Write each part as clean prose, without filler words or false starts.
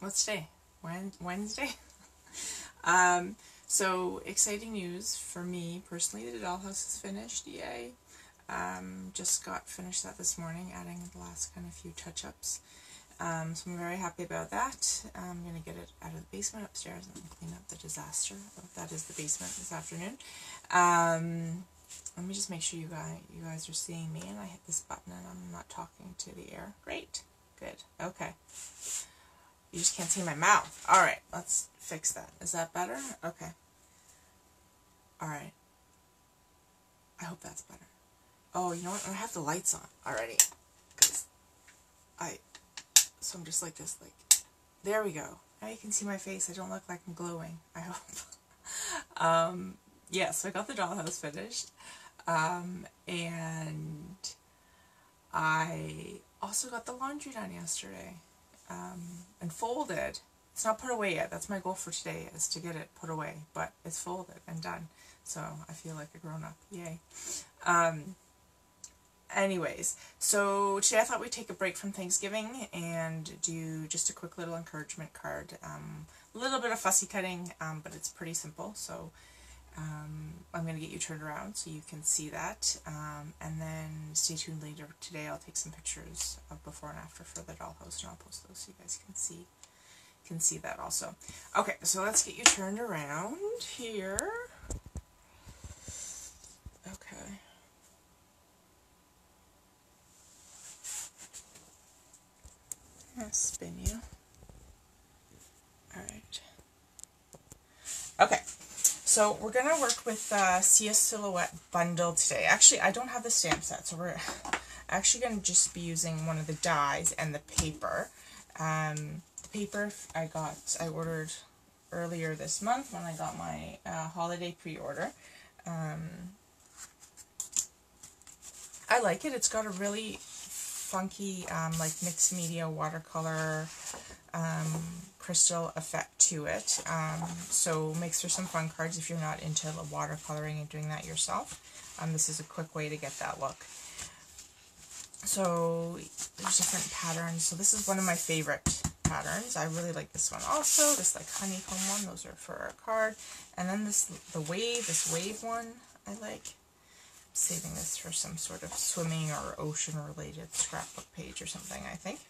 what's today? Wednesday? So exciting news for me personally. The dollhouse is finished. Yay! Just got finished that this morning, adding the last kind of few touch-ups. So I'm very happy about that. I'm gonna get it out of the basement upstairs and clean up the disaster that is the basement this afternoon. Let me just make sure you guys are seeing me, and I hit this button and I'm not talking to the air. Great, good, okay. You just can't see my mouth. All right, let's fix that. Is that better? Okay. All right. I hope that's better. Oh, you know what? I have the lights on already. So I'm just like this, like, there we go. Now you can see my face. I don't look like I'm glowing, I hope. Yeah, so I got the dollhouse finished. And I also got the laundry done yesterday. And folded. It's not put away yet. That's my goal for today, is to get it put away. But it's folded and done. So I feel like a grown-up. Yay. Anyways, so today I thought we'd take a break from Thanksgiving and do just a quick little encouragement card. A little bit of fussy cutting, but it's pretty simple. So I'm going to get you turned around so you can see that, and then stay tuned later today. I'll take some pictures of before and after for the dollhouse, and I'll post those so you guys can see that also. Okay, so let's get you turned around here. Okay. I'll spin you. Alright. Okay. So we're going to work with See a Silhouette bundle today. Actually, I don't have the stamp set, so we're actually going to just be using one of the dies and the paper. The paper I ordered earlier this month when I got my holiday pre-order. I like it. It's got a really funky, like mixed media watercolor crystal effect to it, so makes for some fun cards if you're not into watercoloring and doing that yourself. This is a quick way to get that look. So there's different patterns. So this is one of my favorite patterns. I really like this one also. This like honeycomb one. Those are for a card. And then this wave one I like. I'm saving this for some sort of swimming or ocean related scrapbook page or something, I think.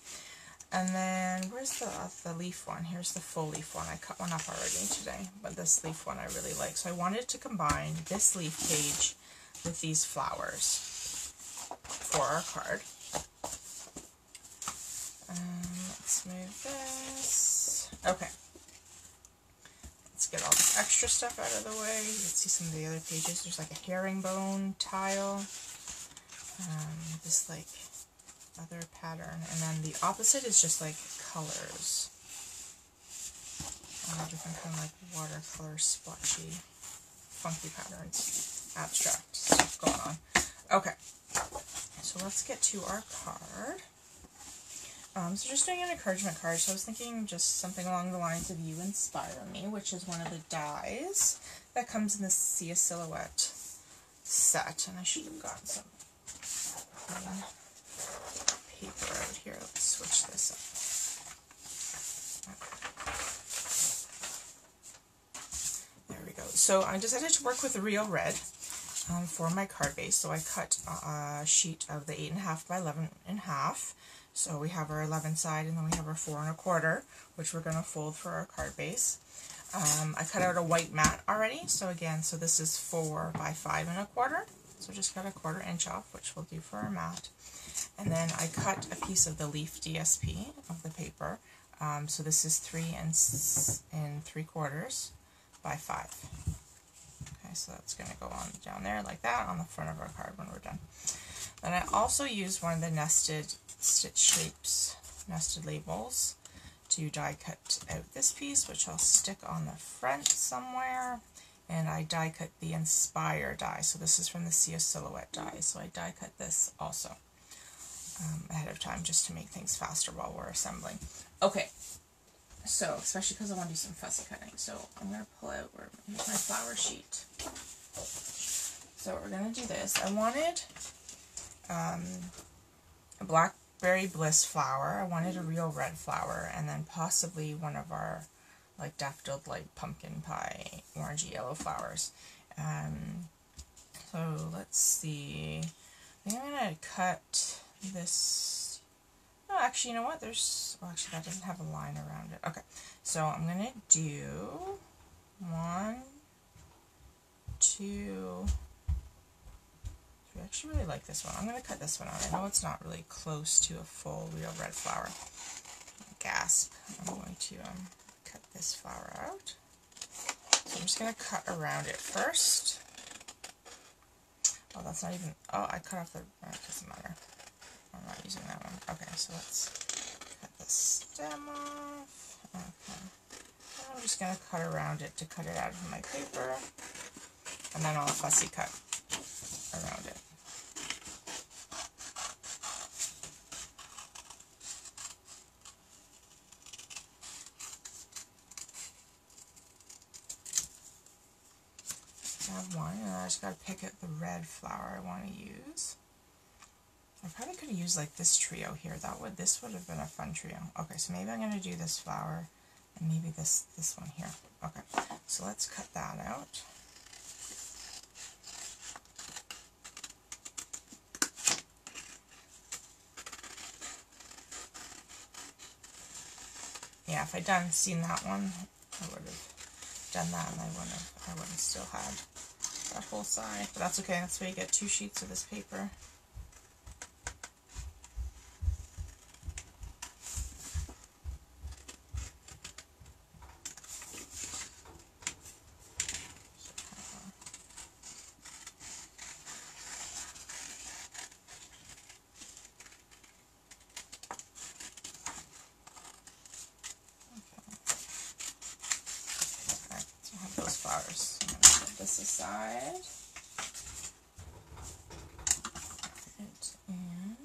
And then, where's the leaf one? Here's the full leaf one. I cut one up already today, but this leaf one I really like. So I wanted to combine this leaf page with these flowers for our card. Let's move this. Okay. Let's get all this extra stuff out of the way. You can see some of the other pages. There's like a herringbone tile. This like other pattern, and then the opposite is just like colors, different kind of like watercolor splotchy funky patterns, abstract stuff going on. Okay, so let's get to our card. So just doing an encouragement card, so I was thinking just something along the lines of You Inspire Me, which is one of the dies that comes in the See a Silhouette set, and I should have gotten some paper out here. Let's switch this up. There we go. So I decided to work with a real red for my card base. So I cut a sheet of the 8.5 by 11 in half. So we have our 11 side, and then we have our 4 1/4, which we're going to fold for our card base. I cut out a white mat already. So again, so this is 4 by 5 1/4. So just cut a 1/4 inch off, which we'll do for our mat. And then I cut a piece of the leaf DSP of the paper. So this is 3 3/4 by 5. Okay, so that's going to go on down there like that on the front of our card when we're done. Then I also used one of the nested stitch shapes, nested labels, to die cut out this piece, which I'll stick on the front somewhere. And I die cut the Inspire die. So this is from the See a Silhouette die. So I die cut this also ahead of time just to make things faster while we're assembling. Okay, so especially because I want to do some fussy cutting. So I'm going to pull out here's my flower sheet. So we're going to do this. I wanted a black Berry Bliss flower. I wanted a real red flower, and then possibly one of our like daffodil, like pumpkin pie, orangey yellow flowers. So let's see. I think I'm gonna cut this. Oh, actually, you know what? Well, actually, that doesn't have a line around it. Okay, so I'm gonna do 1, 2. I actually really like this one. I'm going to cut this one out. I know it's not really close to a full real red flower. Gasp. I'm going to cut this flower out. So I'm just going to cut around it first. Oh, that's not even... Oh, I cut off the... Oh, it doesn't matter. I'm not using that one. Okay, so let's cut the stem off. Okay. I'm just going to cut around it to cut it out of my paper. And then I'll fussy cut around it. I have one, and I just got to pick out the red flower I want to use. I probably could have used like this trio here. This would have been a fun trio. Okay, so maybe I'm going to do this flower and maybe this one here. Okay, so let's cut that out. Yeah, if I'd seen that one, I would have done that, and I wouldn't have still had that whole side. But that's okay. That's why you get 2 sheets of this paper. Flowers. I'm going to put this aside. And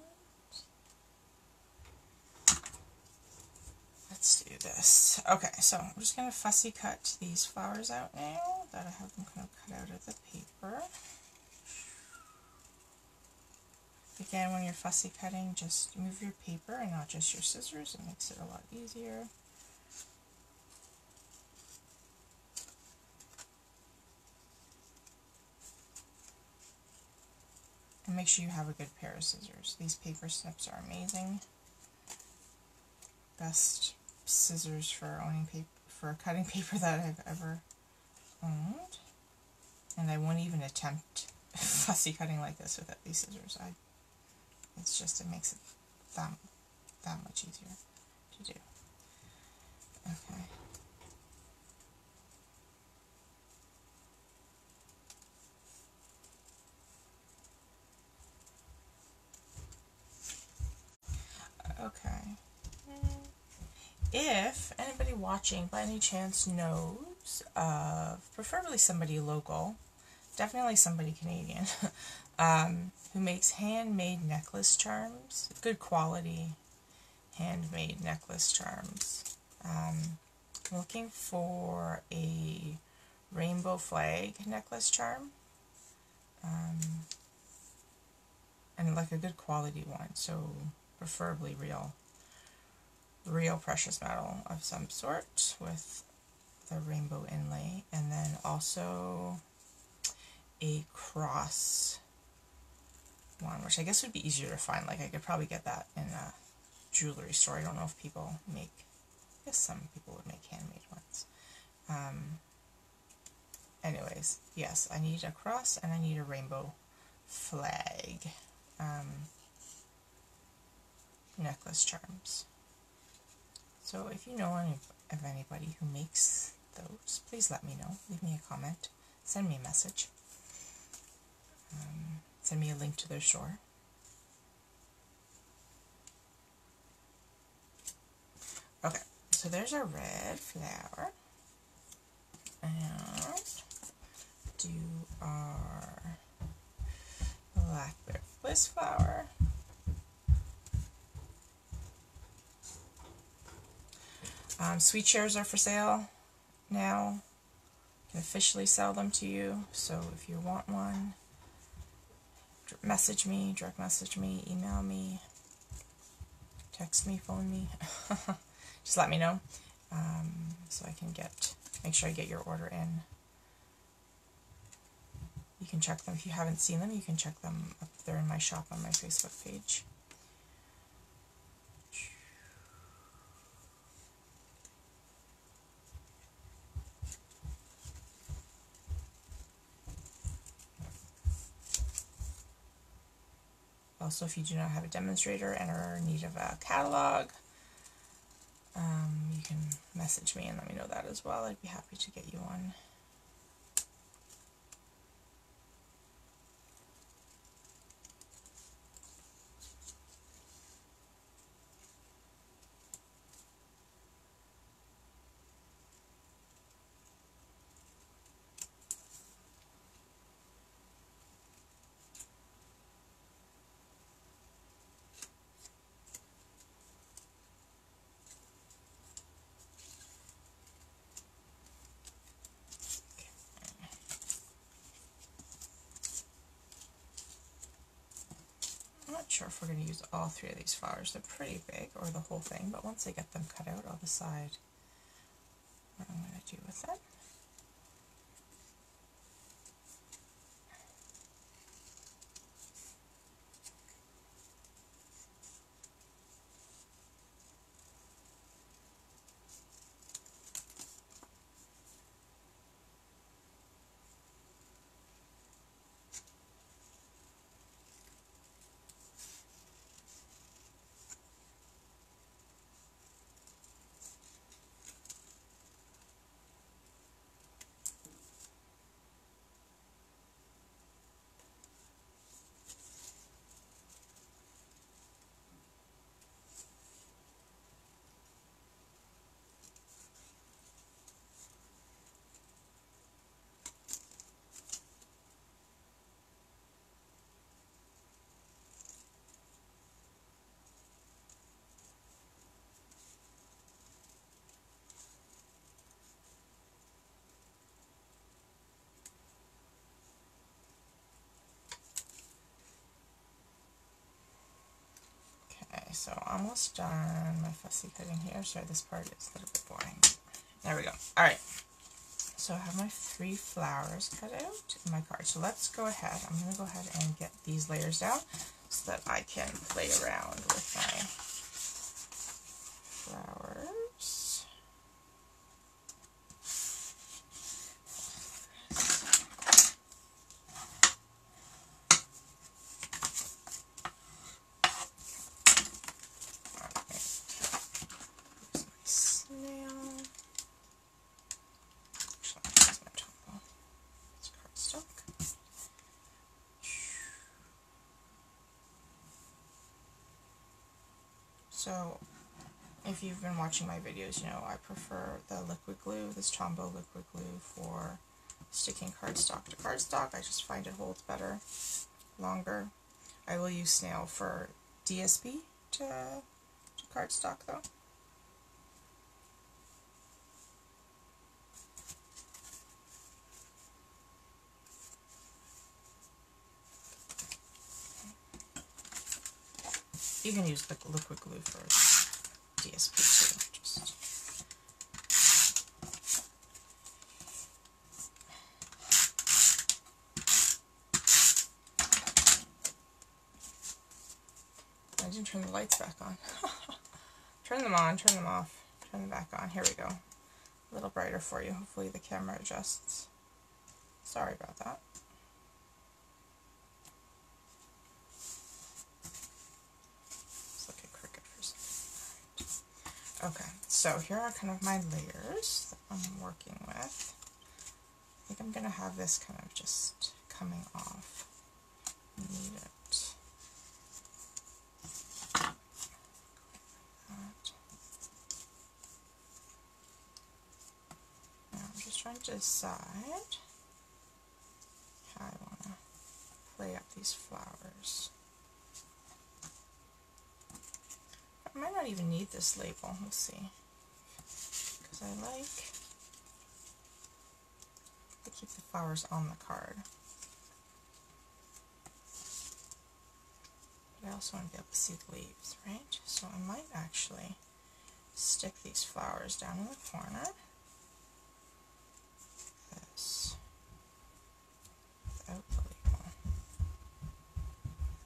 let's do this. Okay, so I'm just going to fussy cut these flowers out now that I have them kind of cut out of the paper. Again, when you're fussy cutting, just move your paper and not just your scissors. It makes it a lot easier. And make sure you have a good pair of scissors. These paper snips are amazing. Best scissors for owning paper, for cutting paper that I've ever owned. And I won't even attempt fussy cutting like this without these scissors. It makes it that much easier to do. Okay. Okay. If anybody watching by any chance knows of, preferably somebody local, definitely somebody Canadian, who makes handmade necklace charms, good quality handmade necklace charms. I'm looking for a rainbow flag necklace charm, and like a good quality one, so preferably real precious metal of some sort with the rainbow inlay, and then also a cross one, which I guess would be easier to find. Like I could probably get that in a jewelry store. I don't know if people make, I guess some people would make handmade ones. Anyways, yes, I need a cross and I need a rainbow flag necklace charms. So if you know of anybody who makes those, please let me know. Leave me a comment. Send me a message. Send me a link to their store. Okay, so there's our red flower. And do our blackberry bliss flower. Sweet shares are for sale now. I can officially sell them to you, so if you want one, message me, direct message me, email me. text me, phone me. Just let me know so I can make sure I get your order in. You can check them if you haven't seen them. You can check them up there in my shop on my Facebook page. Also, if you do not have a demonstrator and are in need of a catalog, you can message me and let me know that as well. I'd be happy to get you one. I'm not sure if we're going to use all 3 of these flowers. They're pretty big, or the whole thing, but once I get them cut out, I'll decide what I'm going to do with it. Okay, so almost done my fussy cutting here. Sorry, this part is a little bit boring. There we go. Alright, so I have my 3 flowers cut out in my card. So let's go ahead. I'm going to go ahead and get these layers down so that I can play around with my flowers. So, if you've been watching my videos, you know I prefer the liquid glue, this Tombow liquid glue, for sticking cardstock to cardstock. I just find it holds better, longer. I will use snail for DSP to cardstock though. You can use the liquid glue for DSP too. I didn't turn the lights back on. Turn them on, turn them off, turn them back on. Here we go. A little brighter for you. Hopefully the camera adjusts. Sorry about that. Okay, so here are kind of my layers that I'm working with. I think I'm going to have this kind of just coming off. Need it. Now I'm just trying to decide how I want to play up these flowers. I might not even need this label, we'll see, because I like to keep the flowers on the card. But I also want to be able to see the leaves, right? So I might actually stick these flowers down in the corner. This without the label.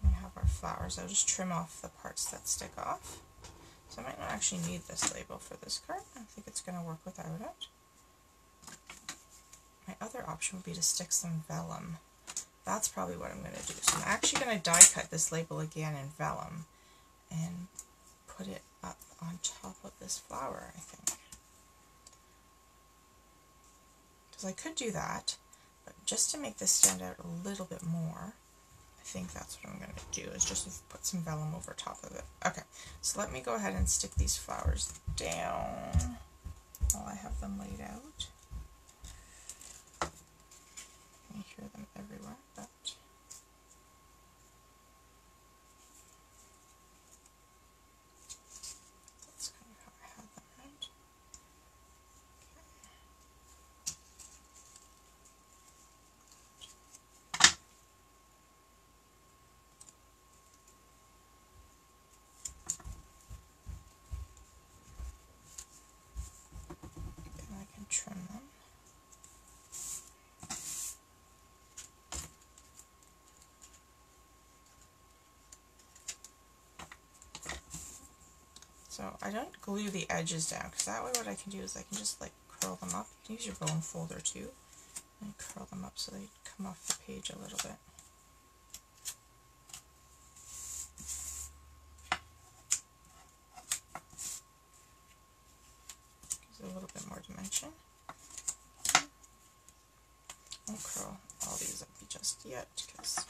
And we have our flowers. I'll just trim off the parts that stick off. So I might not actually need this label for this card. I think it's going to work without it. My other option would be to stick some vellum. That's probably what I'm going to do. So I'm actually going to die cut this label again in vellum and put it up on top of this flower, I think. Because I could do that, but just to make this stand out a little bit more, I think that's what I'm going to do, is just put some vellum over top of it. Okay, so let me go ahead and stick these flowers down while I have them laid out. You hear them everywhere, but that's kind of how I had them, right? Okay. And I can trim them. So I don't glue the edges down, because that way what I can do is I can just like curl them up. You can use your bone folder too, and curl them up so they come off the page a little bit. Gives it a little bit more dimension. I won't curl all these up just yet, because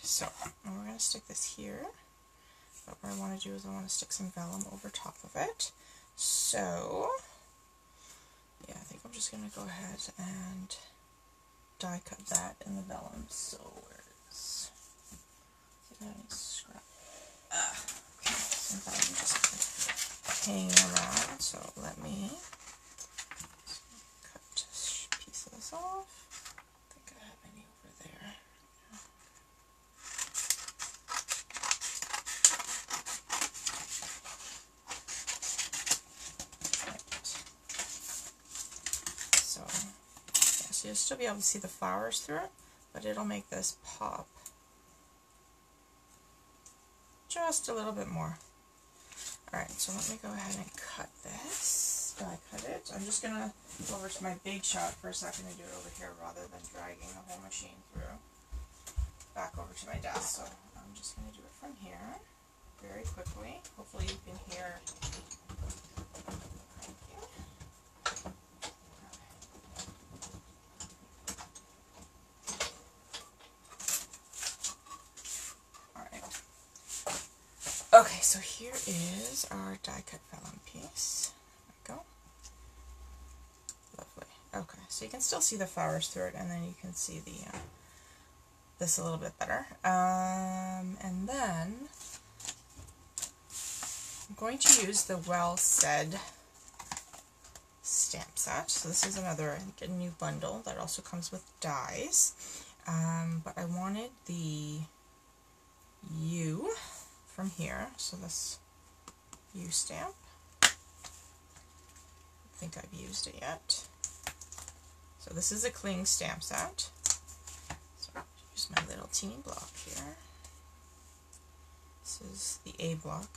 so we're going to stick this here, but what I want to do is I want to stick some vellum over top of it. So yeah, I think I'm just going to go ahead and die cut that in the vellum. So where's scrap? Okay, some vellum just hanging around. So let me cut pieces off. I think I have any over there. So you'll still be able to see the flowers through it, but it'll make this pop just a little bit more. Alright, so let me go ahead and cut this. Die cut it. I'm just going to go over to my big shot for a second and do it over here rather than dragging the whole machine through. Back over to my desk. So I'm just going to do it from here very quickly. Hopefully you can hear. Thank you. Okay, so here is our die cut vellum piece. There we go. Lovely. Okay, so you can still see the flowers through it, and then you can see the this a little bit better. And then I'm going to use the Well Said stamp set. So this is another, I think, a new bundle that also comes with dies. But I wanted the U from here, so this U stamp. I don't think I've used it yet. So this is a cling stamp set. So I'll use my little teeny block here. This is the A block.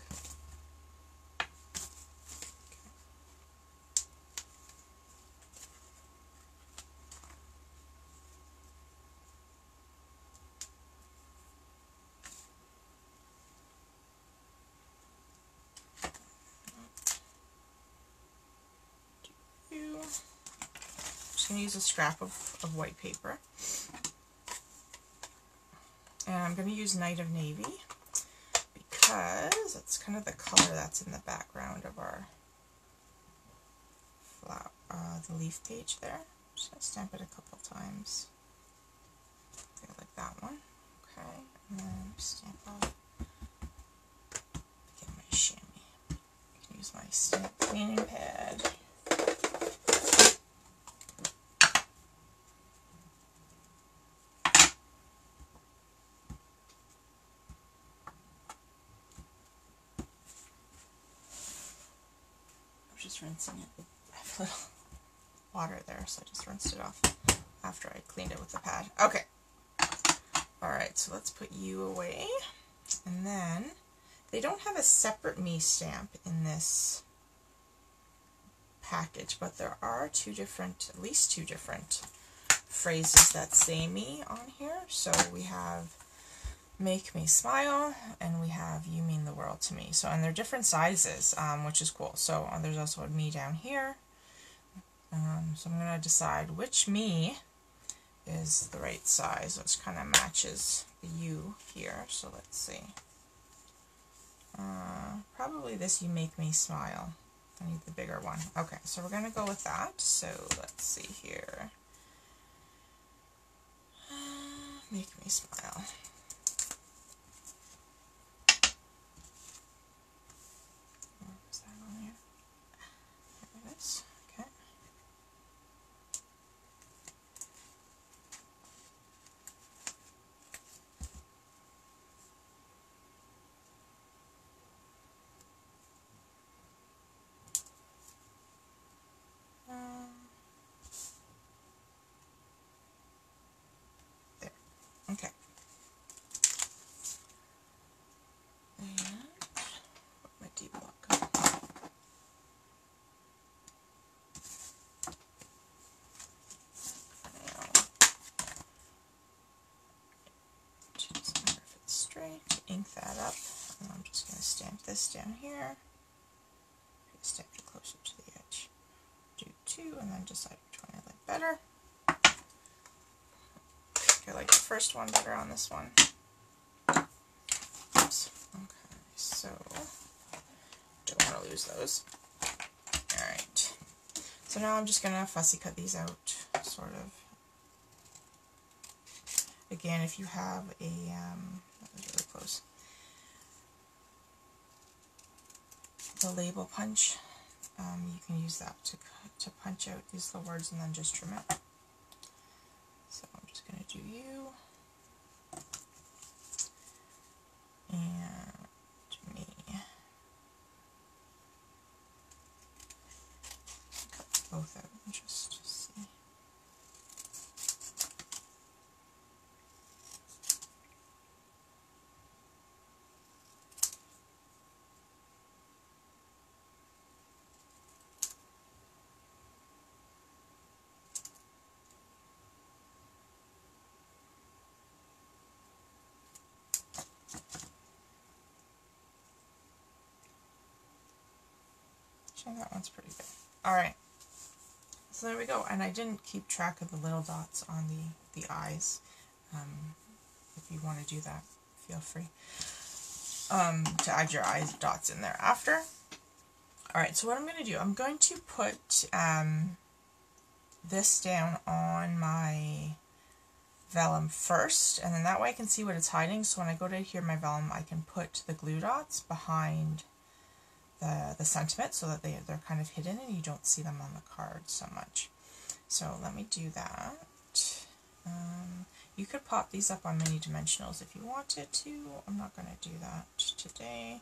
I'm going to use a scrap of white paper, and I'm going to use Night of Navy because it's kind of the color that's in the background of our flower, the leaf page there. I'm just going to stamp it a couple times. Okay, like that one. Okay, and then stamp off. Get my chamois. I can use my stamp cleaning pad. just rinsing it. I have a little water there, so I just rinsed it off after I cleaned it with the pad. Okay. Alright, so let's put you away. And then, they don't have a separate me stamp in this package, but there are at least two different phrases that say me on here. So we have make me smile, and we have you mean the world to me. So, and they're different sizes, which is cool. So there's also a me down here. So I'm going to decide which me is the right size, which kind of matches the you here. So let's see. Probably this you make me smile. I need the bigger one. Okay, so we're going to go with that. So let's see here. Make me smile. Where was that on here? There it is. Okay. There. Okay. And my D block. If it's straight, ink that up, and I'm just going to stamp this down here. Stamp it closer to the edge. Do two, and then decide which one I like better. I like the first one better on this one. Oops. Okay, so don't want to lose those. Alright. So now I'm just going to fussy cut these out, sort of. Again, if you have a, that was really close, the label punch, you can use that to punch out these little words and then just trim it. So I'm just going to do you and me. Cut both out and just see. That one's pretty good. Alright, so there we go. And I didn't keep track of the little dots on the eyes. If you want to do that, feel free to add your eyes dots in there after. Alright, so what I'm going to do, I'm going to put this down on my vellum first, and then that way I can see what it's hiding. So when I go to adhere my vellum, I can put the glue dots behind the sentiment so that they're kind of hidden and you don't see them on the card so much. So let me do that. You could pop these up on mini dimensionals if you wanted to. I'm not going to do that today.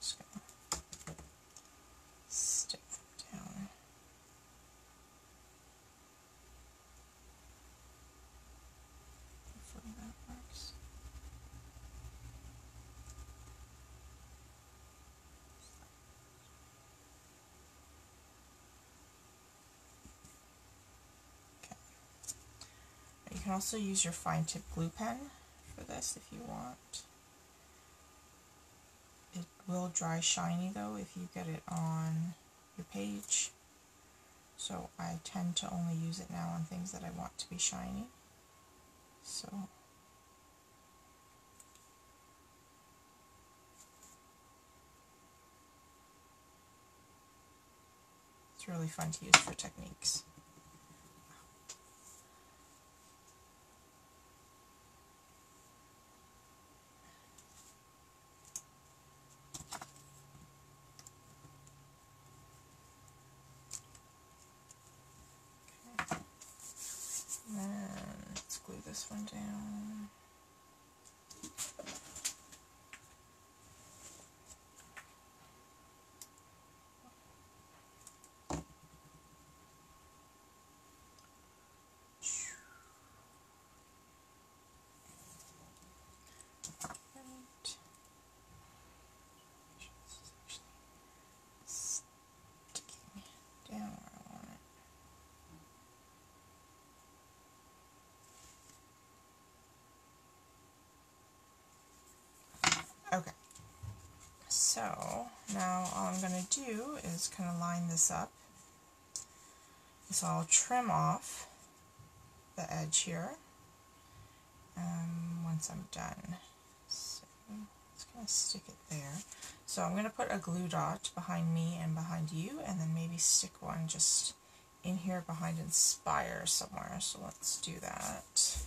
Just going to stick them down. Hopefully that works. You can also use your fine tip glue pen for this if you want. It will dry shiny though if you get it on your page. So I tend to only use it now on things that I want to be shiny. So it's really fun to use for techniques. And then let's glue this one down. Okay, so now all I'm going to do is kind of line this up. So I'll trim off the edge here once I'm done. So let's kind of stick it there. So I'm going to put a glue dot behind me and behind you, and then maybe stick one just in here behind Inspire somewhere. So let's do that.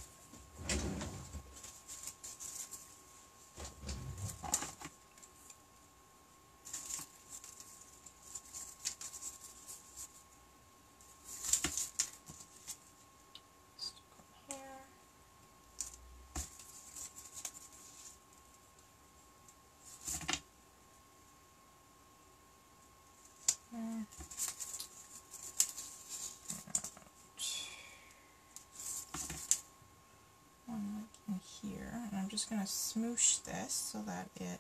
Here, and I'm just going to smoosh this so that it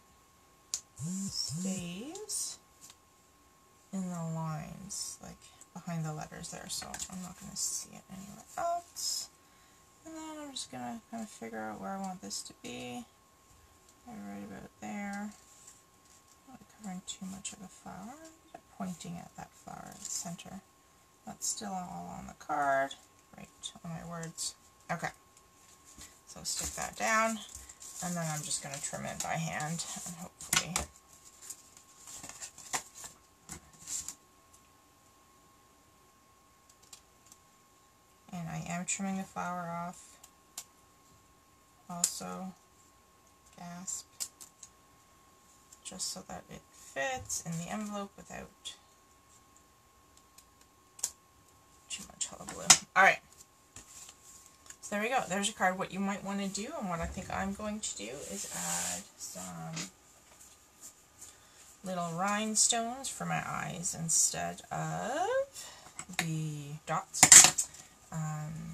stays in the lines, like behind the letters there, so I'm not going to see it anywhere else. And then I'm just going to kind of figure out where I want this to be. Right about there. Not covering too much of the flower. Pointing at that flower at the center. That's still all on the card. Right on my words. Okay. So stick that down, and then I'm just going to trim it by hand, and hopefully and I am trimming the flower off also, gasp, just so that it fits in the envelope without too much hullabaloo. Alright. So there we go. There's your card. What you might want to do, and what I think I'm going to do, is add some little rhinestones for my eyes instead of the dots.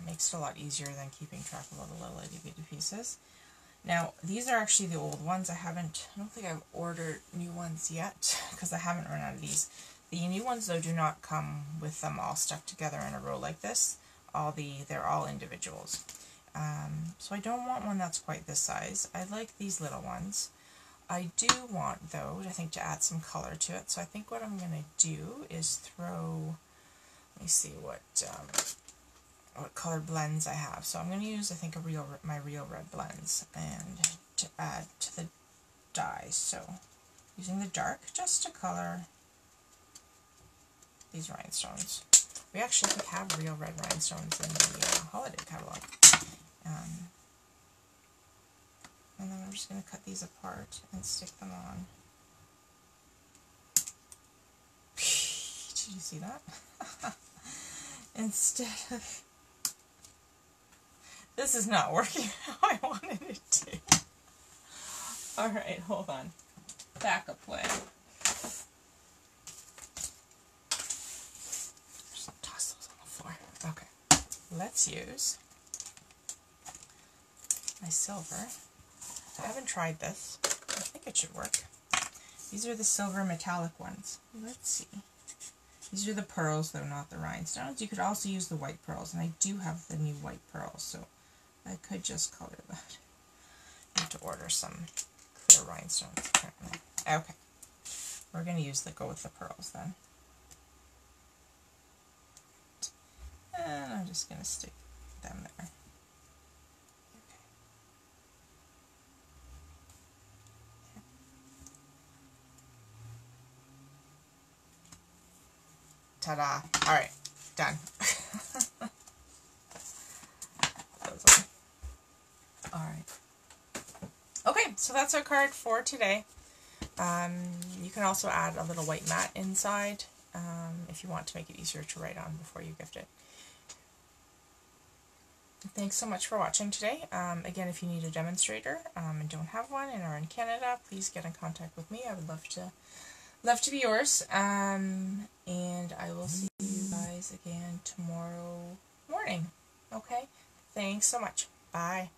Makes it a lot easier than keeping track of all the little itty bitty pieces. Now, these are actually the old ones. I don't think I've ordered new ones yet, because I haven't run out of these. The new ones, though, do not come with them all stuck together in a row like this. They're all individuals. So I don't want one that's quite this size. I like these little ones. I do want, though, I think, to add some color to it. So I think what I'm going to do is throw, let me see what color blends I have. So I'm going to use, I think, my Real Red blends and to add to the die. So using the dark just to color these rhinestones. We actually have Real Red rhinestones in the holiday catalog. And then I'm just going to cut these apart and stick them on. Did you see that? Instead of... This is not working how I wanted it to. Alright, hold on. Backup plan. Just toss those on the floor. Okay. Let's use my silver. I haven't tried this. I think it should work. These are the silver metallic ones. Let's see. These are the pearls, though, not the rhinestones. You could also use the white pearls, and I do have the new white pearls, so I could just color that. I need to order some clear rhinestones, apparently. Okay. We're going to go with the pearls, then. And I'm just going to stick them there. Ta-da! Alright, done. Alright. Okay, so that's our card for today. You can also add a little white mat inside if you want to make it easier to write on before you gift it. Thanks so much for watching today. Again, if you need a demonstrator and don't have one and are in Canada, please get in contact with me. I would love to be yours. And I will see you guys again tomorrow morning. Okay? Thanks so much. Bye.